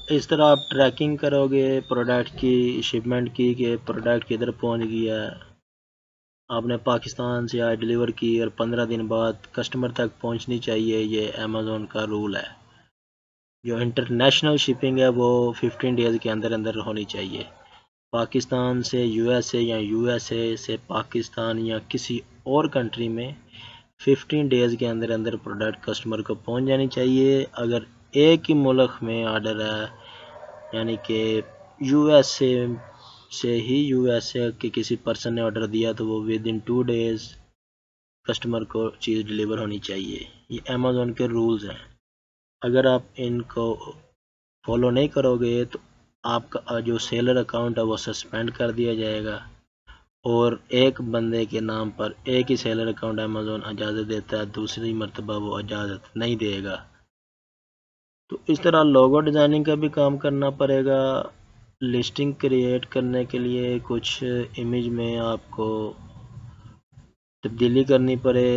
اس طرح آپ ٹریکنگ کرو گے پروڈکٹ کی شپمنٹ کی کہ پروڈکٹ کدھر پہنچ گیا ہے. آپ نے پاکستان سے آج ڈیلیور کی اور 15 دن بعد کسٹمر تک پہنچنی چاہیے. یہ امیزون کا رول ہے. جو انٹرنیشنل شپنگ ہے وہ 15 ڈیز کے اندر اندر ہونی چاہیے. پاکستان سے یو ایس اے یا یو ایس اے سے پاکستان یا کسی اور کنٹری میں 15 ڈیز کے اندر اندر پروڈکٹ کسٹمر کو پہنچ جانی چاہیے. اگر ایک ہی ملک میں آرڈر ہے یعنی کہ یو ایس اے سے ہی یو ایس اے کے کسی پرسن نے آرڈر دیا تو وہ ود ان 2 ڈیز کسٹمر کو چیز ڈیلیور ہونی چاہیے. یہ امیزون کے رولز ہیں. اگر آپ ان کو فالو نہیں کرو گے تو آپ کا جو سیلر اکاؤنٹ ہے وہ سسپینڈ کر دیا جائے گا، اور ایک بندے کے نام پر ایک ہی سیلر اکاؤنٹ امیزون اجازت دیتا ہے، دوسری مرتبہ وہ اجازت نہیں دے گا. تو اس طرح لوگو ڈیزائننگ کا بھی کام کرنا پڑے گا. لسٹنگ کریٹ کرنے کے لیے کچھ امیج میں آپ کو تبدیلی کرنی پڑے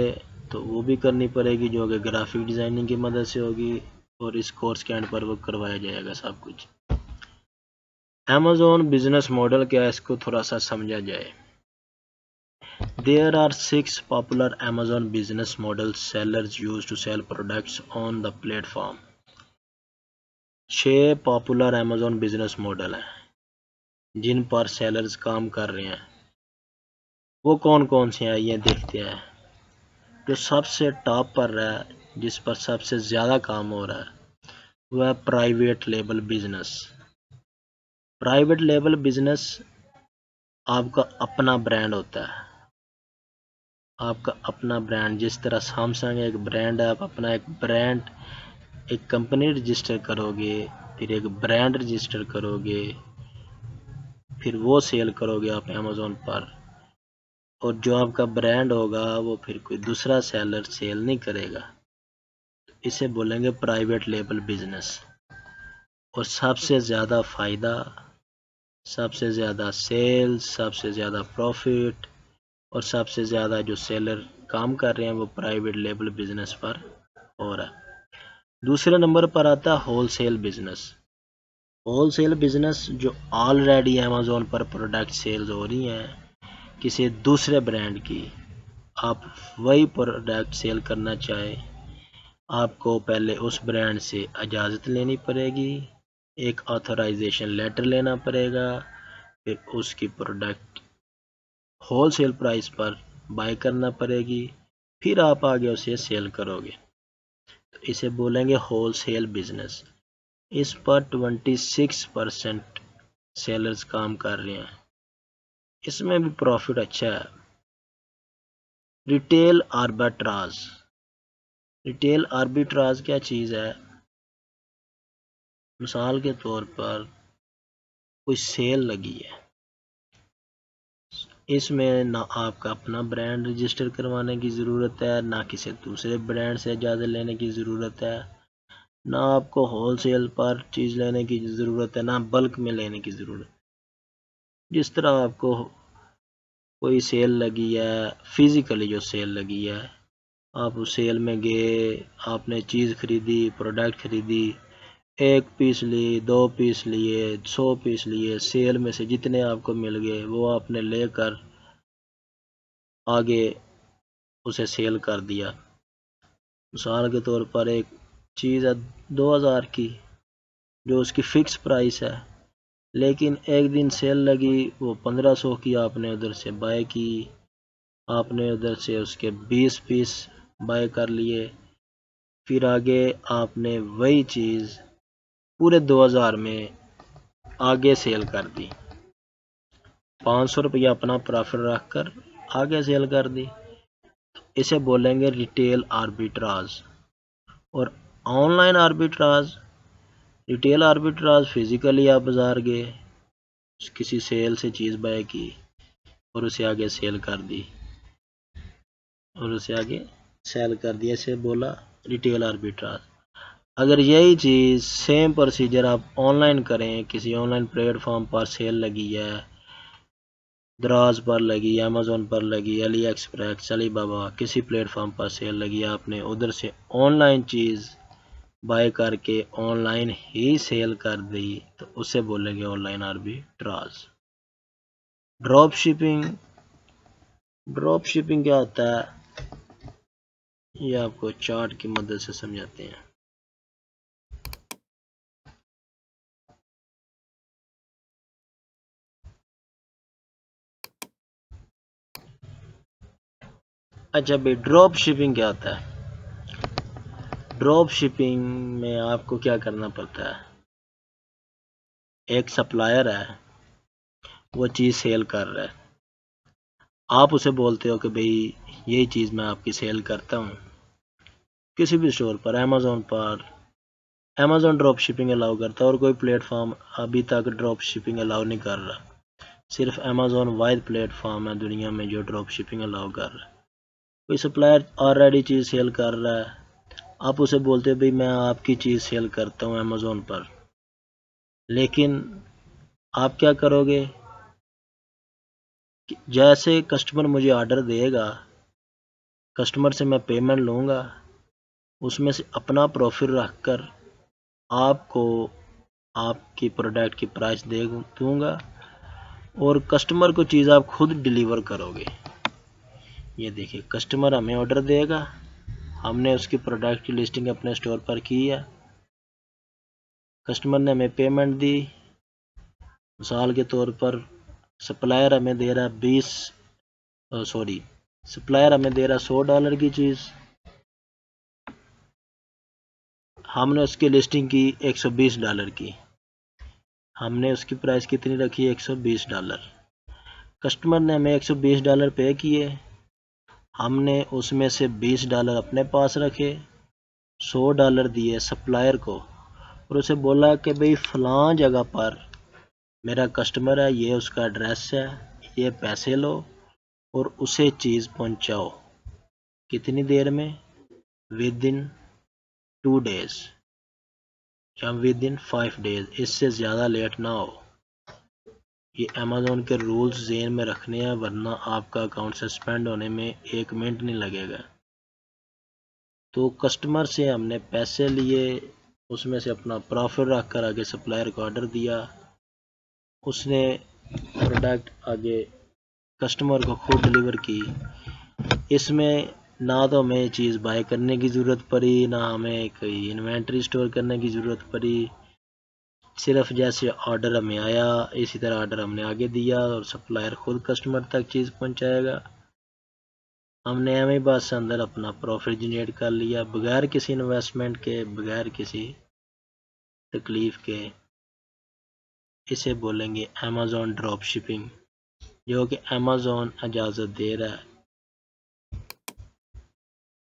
تو وہ بھی کرنی پڑے گی، جو کہ گرافک ڈیزائننگ کی مدد سے ہوگی، اور اس کورس کے اینڈ پر وہ کروایا جائے گا سب کچھ. Amazon بزنس ماڈل کیا ہے، اس کو تھوڑا سا سمجھا جائے. There are 6 popular Amazon business models sellers use to sell products on the platform. 6 popular Amazon business model ہیں جن پر سیلرز کام کر رہے ہیں. وہ کون کون سے ہیں یہ دیکھتے ہیں. جو سب سے ٹاپ پر ہے، جس پر سب سے زیادہ کام ہو رہا ہے، وہ ہے private label business. Private label business آپ کا اپنا برانڈ ہوتا ہے. آپ کا اپنا برانڈ، جس طرح سیمسنگ ایک برانڈ ہے، آپ اپنا ایک برانڈ ایک کمپنی رجسٹر کرو گے، پھر ایک برانڈ رجسٹر کرو گے، پھر وہ سیل کرو گے آپ امیزون پر، اور جو آپ کا برانڈ ہوگا وہ پھر کوئی دوسرا سیلر سیل نہیں کرے گا. اسے بولیں گے پرائیویٹ لیبل بزنس. اور سب سے زیادہ فائدہ، سب سے زیادہ سیل، سب سے زیادہ پروفٹ، اور سب سے زیادہ جو سیلر کام کر رہے ہیں وہ پرائیویٹ لیبل بزنس پر ہو رہا ہے. دوسرے نمبر پر آتا ہے wholesale business. Wholesale business جو آلریڈی امیزون پر پروڈکٹ سیلز ہو رہی ہیں کسی دوسرے برانڈ کی، آپ وہی پروڈکٹ سیل کرنا چاہے، آپ کو پہلے اس برانڈ سے اجازت لینی پڑے گی، ایک آتھورائزیشن لیٹر لینا پڑے گا، پھر اس کی product whole cell price per by کرنا پڑے گی، پھر آپ آگے اسے سیل کرو گے. تو اسے بولیں گے ہول سیل بزنس. اس پر 26% سیلرز کام کر رہے ہیں. اس میں بھی پروفٹ اچھا ہے. ریٹیل آربیٹراج. ریٹیل آربیٹراج کیا چیز ہے؟ مثال کے طور پر کوئی سیل لگی ہے، اس میں نہ آپ کا اپنا برانڈ رجسٹر کروانے کی ضرورت ہے، نہ کسی دوسرے برانڈ سے اجازت لینے کی ضرورت ہے، نہ آپ کو ہول سیل پر چیز لینے کی ضرورت ہے، نہ بلک میں لینے کی ضرورت ہے. جس طرح آپ کو کوئی سیل لگی ہے، فزیکلی جو سیل لگی ہے، آپ اس سیل میں گئے، آپ نے چیز خریدی، پروڈکٹ خریدی، 1 پیس لی، 2 پیس لیے، 100 پیس لیے، سیل میں سے جتنے آپ کو مل گئے وہ آپ نے لے کر آگے اسے سیل کر دیا. مثال کے طور پر ایک چیز ہے 2000 کی جو اس کی فکس پرائس ہے، لیکن ایک دن سیل لگی، وہ 1500 کی آپ نے ادھر سے بائی کی، آپ نے ادھر سے اس کے 20 پیس بائی کر لیے، پھر آگے آپ نے وہی چیز پورے 2000 میں آگے سیل کر دی، 500 روپیہ اپنا پروفٹ رکھ کر آگے سیل کر دی. اسے بولیں گے ریٹیل آربیٹراج. اور آن لائن آربیٹراج، ریٹیل آربیٹراج فزیکلی آپ بازار گئے، کسی سیل سے چیز بائی کی اور اسے آگے سیل کر دی، اسے بولا ریٹیل آربیٹراج. اگر یہی چیز سیم پروسیجر آپ آن لائن کریں، کسی آن لائن پلیٹ فارم پر سیل لگی ہے، دراز پر لگی، امیزون پر لگی، علی ایکسپریس، علی بابا، کسی پلیٹ فارم پر سیل لگی، آپ نے ادھر سے آن لائن چیز بائی کر کے آن لائن ہی سیل کر دی تو اسے بولیں گے آن لائن آربیٹراج۔ ڈراپ شپنگ کیا ہوتا ہے یہ آپ کو چارٹ کی مدد سے سمجھاتے ہیں۔ اچھا بھائی، ڈراپ شپنگ کیا ہوتا ہے؟ ڈراپ شپنگ میں آپ کو کیا کرنا پڑتا ہے؟ ایک سپلائر ہے، وہ چیز سیل کر رہا ہے، آپ اسے بولتے ہو کہ بھئی یہی چیز میں آپ کی سیل کرتا ہوں کسی بھی اسٹور پر، امیزون ڈراپ شپنگ الاؤ کرتا ہے، اور کوئی پلیٹ فارم ابھی تک ڈراپ شپنگ الاؤ نہیں کر رہا، صرف امیزون واحد پلیٹ فارم ہے دنیا میں جو ڈراپ شپنگ الاؤ کر رہا ہے۔ کوئی سپلائر آلریڈی چیز سیل کر رہا ہے، آپ اسے بولتے ہو بھئی میں آپ کی چیز سیل کرتا ہوں امیزون پر، لیکن آپ کیا کرو گے؟ جیسے کسٹمر مجھے آرڈر دے گا، کسٹمر سے میں پیمنٹ لوں گا، اس میں سے اپنا پروفٹ رکھ کر آپ کو آپ کی پروڈکٹ کی پرائس دے دوں گا، اور کسٹمر کو چیز آپ خود ڈیلیور کرو گے۔ یہ دیکھیں، کسٹمر ہمیں آرڈر دے گا، ہم نے اس کی پروڈکٹ کی لسٹنگ اپنے اسٹور پر کی ہے، کسٹمر نے ہمیں پیمنٹ دی، مثال کے طور پر سپلائر ہمیں دے رہا $100 کی چیز، ہم نے اس کی لسٹنگ کی $120 کی، ہم نے اس کی پرائس کتنی رکھی؟ $120۔ کسٹمر نے ہمیں $120 پے کیے، ہم نے اس میں سے $20 اپنے پاس رکھے، $100 دیے سپلائر کو، اور اسے بولا کہ بھئی فلاں جگہ پر میرا کسٹمر ہے، یہ اس کا ایڈریس ہے، یہ پیسے لو اور اسے چیز پہنچاؤ۔ کتنی دیر میں؟ ودن 2 days یا ودن 5 days، اس سے زیادہ لیٹ نہ ہو۔ یہ امیزون کے رولز ذہن میں رکھنے ہیں، ورنہ آپ کا اکاؤنٹ سسپینڈ ہونے میں 1 منٹ نہیں لگے گا۔ تو کسٹمر سے ہم نے پیسے لیے، اس میں سے اپنا پروفٹ رکھ کر آگے سپلائر کو آرڈر دیا، اس نے پروڈکٹ آگے کسٹمر کو خود ڈیلیور کی۔ اس میں نہ تو ہمیں چیز بائی کرنے کی ضرورت پڑی، نہ ہمیں کوئی انوینٹری سٹور کرنے کی ضرورت پڑی، صرف جیسے آرڈر ہمیں آیا اسی طرح آرڈر ہم نے آگے دیا، اور سپلائر خود کسٹمر تک چیز پہنچائے گا۔ ہم نے ایم بس اندر اپنا پروفٹ جنریٹ کر لیا، بغیر کسی انویسٹمنٹ کے، بغیر کسی تکلیف کے۔ اسے بولیں گے امیزون ڈراپ شپنگ، جو کہ امیزون اجازت دے رہا ہے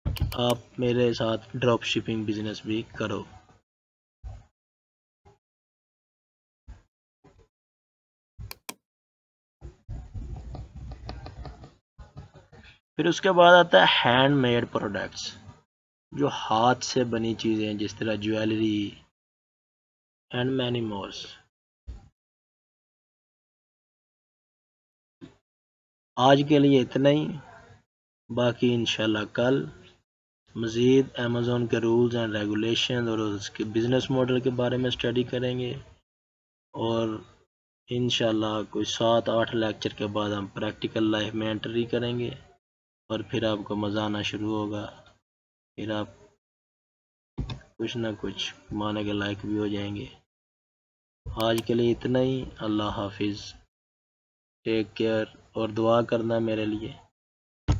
کہ آپ میرے ساتھ ڈراپ شپنگ بزنس بھی کرو۔ پھر اس کے بعد آتا ہے ہینڈ میڈ پروڈکٹس، جو ہاتھ سے بنی چیزیں جس طرح جویلری اینڈ مینی مورس۔ آج کے لیے اتنا ہی، باقی انشاءاللہ کل مزید امیزون کے رولز اینڈ ریگولیشن اور اس کے بزنس ماڈل کے بارے میں اسٹڈی کریں گے، اور انشاءاللہ کوئی 7-8 لیکچر کے بعد ہم پریکٹیکل لائف میں انٹری کریں گے، اور پھر آپ کو مزہ آنا شروع ہوگا، پھر آپ کچھ نہ کچھ کمانے کے لائق بھی ہو جائیں گے۔ آج کے لیے اتنا ہی، اللہ حافظ، ٹیک کیئر، اور دعا کرنا میرے لیے۔